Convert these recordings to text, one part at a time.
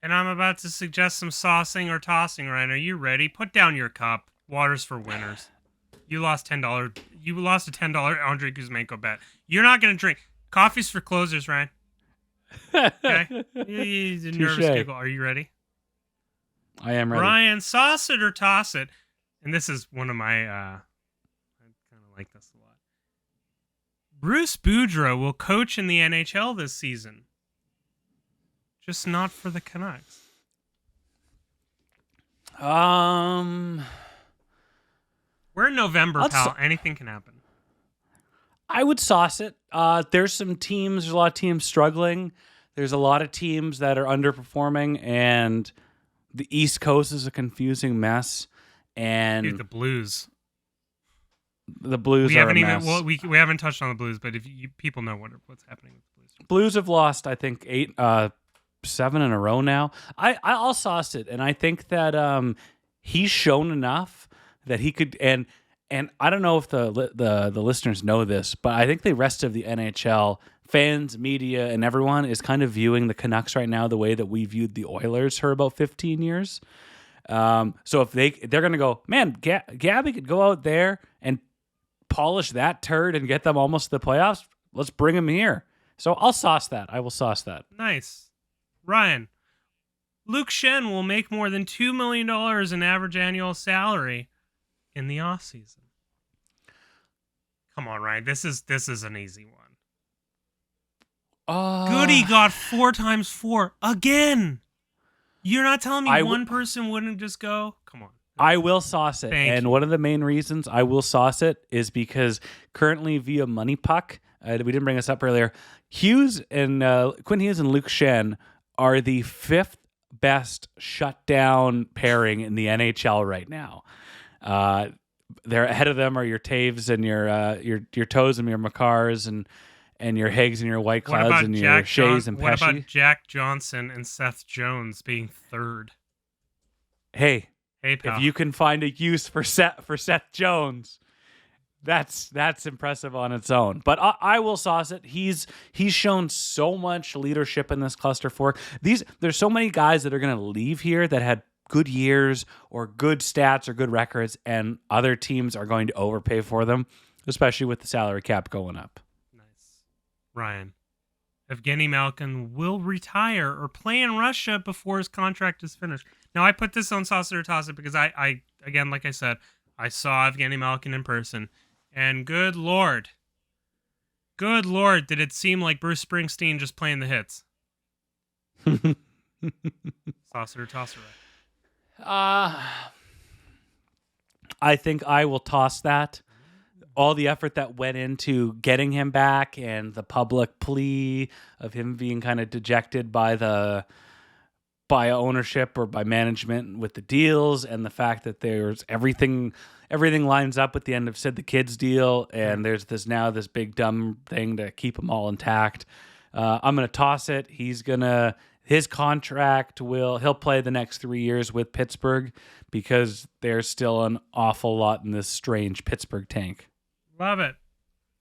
And I'm about to suggest some saucing or tossing, Ryan. Are you ready? Put down your cup. Water's for winners. You lost $10. You lost a $10 Andre Kuzmenko bet. You're not going to drink. Coffee's for closers, Ryan. Okay? He's a nervous Touche. giggle. Are you ready? I am ready. Ryan, sauce it or toss it. And this is one of my, I kind of like this a lot. Bruce Boudreau will coach in the NHL this season. Just not for the Canucks. We're in November, pal. Anything can happen. I would sauce it. There's a lot of teams struggling. There's a lot of teams that are underperforming, and the East Coast is a confusing mess. And Dude, the Blues. The Blues are a mess. We haven't touched on the Blues, but if people know what's happening with the Blues. Blues have lost, I think, 7 in a row now. I'll sauce it, and I think that he's shown enough that he could. And I don't know if the listeners know this, but I think the rest of the NHL fans, media, and everyone is kind of viewing the Canucks right now the way that we viewed the Oilers for about 15 years. So if they're going to go, man, Gabby could go out there and polish that turd and get them almost to the playoffs. Let's bring him here. So I'll sauce that. I will sauce that. Nice. Ryan, Luke Schenn will make more than $2 million in average annual salary in the offseason. Come on, Ryan. This is an easy one. Goody got 4 times 4 again. You're not telling me one person wouldn't just go? Come on. I will sauce it. And one of the main reasons I will sauce it is because currently via Money Puck, we didn't bring this up earlier, Quinn Hughes and Luke Schenn are the 5th best shutdown pairing in the NHL right now. They're ahead of them are your Taves and your Toes and your Makars and your Higgs and your White Clouds and your Shays and Pesci. What about Jack Johnson and Seth Jones being 3rd? Hey, pal. If you can find a use for Seth Jones, that's impressive on its own. But I will sauce it. He's shown so much leadership in this cluster fork. There's so many guys that are going to leave here that had good years or good stats or good records, and other teams are going to overpay for them, especially with the salary cap going up. Nice. Ryan, Evgeny Malkin will retire or play in Russia before his contract is finished. Now, I put this on Sauce It or Toss It because I again, like I said, I saw Evgeny Malkin in person, and good Lord, did it seem like Bruce Springsteen just playing the hits. Sauce It or Toss It, right? I think I will toss that. All the effort that went into getting him back and the public plea of him being kind of dejected by ownership or by management with the deals, and the fact that there's everything lines up at the end of Sid the Kid's deal, and there's this big dumb thing to keep them all intact. I'm going to toss it. His contract he'll play the next 3 years with Pittsburgh because there's still an awful lot in this strange Pittsburgh tank. Love it.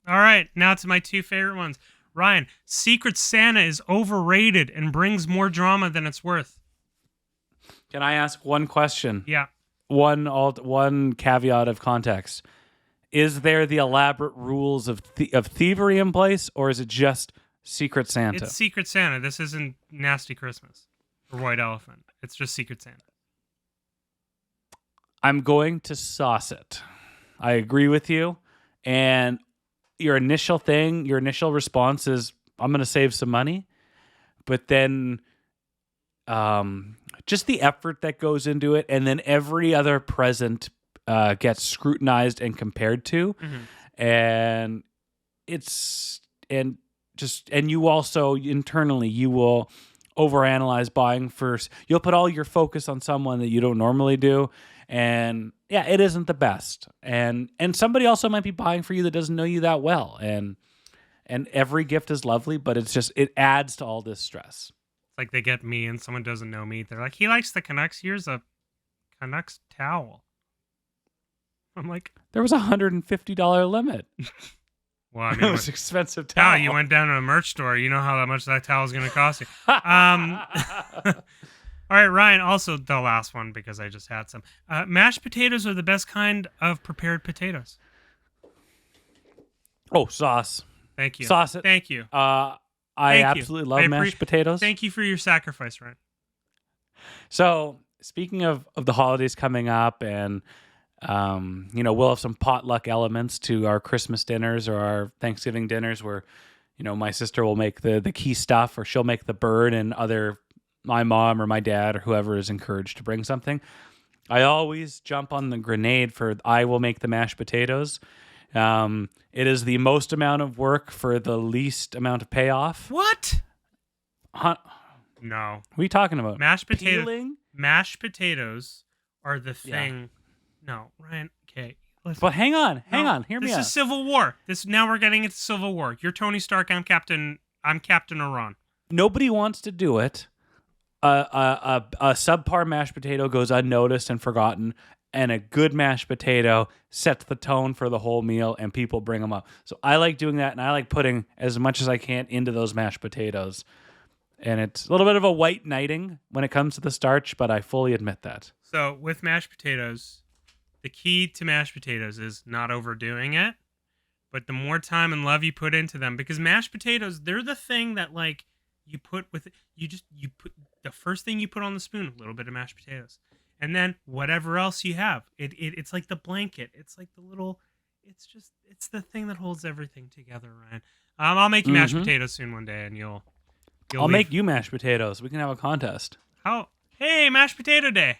All right, now to my 2 favorite ones. Ryan, Secret Santa is overrated and brings more drama than it's worth. Can I ask one question? Yeah. One caveat of context. Is there the elaborate rules of thievery in place, or is it just Secret Santa? It's Secret Santa. This isn't Nasty Christmas or White Elephant. It's just Secret Santa. I'm going to sauce it. I agree with you. And your initial response is, I'm going to save some money. But then just the effort that goes into it, and then every other present gets scrutinized and compared to. Mm-hmm. And you also internally, you will overanalyze buying first. You'll put all your focus on someone that you don't normally do. And yeah, it isn't the best. And somebody also might be buying for you that doesn't know you that well. And every gift is lovely, but it adds to all this stress. It's like they get me and someone doesn't know me. They're like, he likes the Canucks. Here's a Canucks towel. I'm like, there was $150 limit. Well, I mean, it was expensive towel. You went down to a merch store. You know how much that towel is going to cost you. All right, Ryan. Also, the last one because I just had some. Mashed potatoes are the best kind of prepared potatoes. Oh, sauce. Thank you. Sauce it. Thank you. I Thank you. absolutely love mashed potatoes. Thank you for your sacrifice, Ryan. So, speaking of the holidays coming up, and we'll have some potluck elements to our Christmas dinners or our Thanksgiving dinners, where my sister will make the key stuff, or she'll make the bird, and my mom or my dad or whoever is encouraged to bring something. I always jump on the grenade for I will make the mashed potatoes. It is the most amount of work for the least amount of payoff. What? No. What are you talking about? Mashed potato. Peeling? Mashed potatoes are the thing. Yeah. No, Ryan. Okay. Listen. But hang on. Hear me out. This is Civil War. Now we're getting into Civil War. You're Tony Stark. I'm Captain Iran. Nobody wants to do it. A subpar mashed potato goes unnoticed and forgotten, and a good mashed potato sets the tone for the whole meal, and people bring them up. So I like doing that, and I like putting as much as I can into those mashed potatoes. And it's a little bit of a white knighting when it comes to the starch, but I fully admit that. So with mashed potatoes, the key to mashed potatoes is not overdoing it, but the more time and love you put into them, because mashed potatoes, they're the thing that like you put with it. You put the first thing you put on the spoon, a little bit of mashed potatoes, and then whatever else you have. It's like the blanket. It's like the little. It's the thing that holds everything together, Ryan. I'll make you mashed potatoes soon one day, and you'll I'll make you mashed potatoes. We can have a contest. How? Hey, mashed potato day.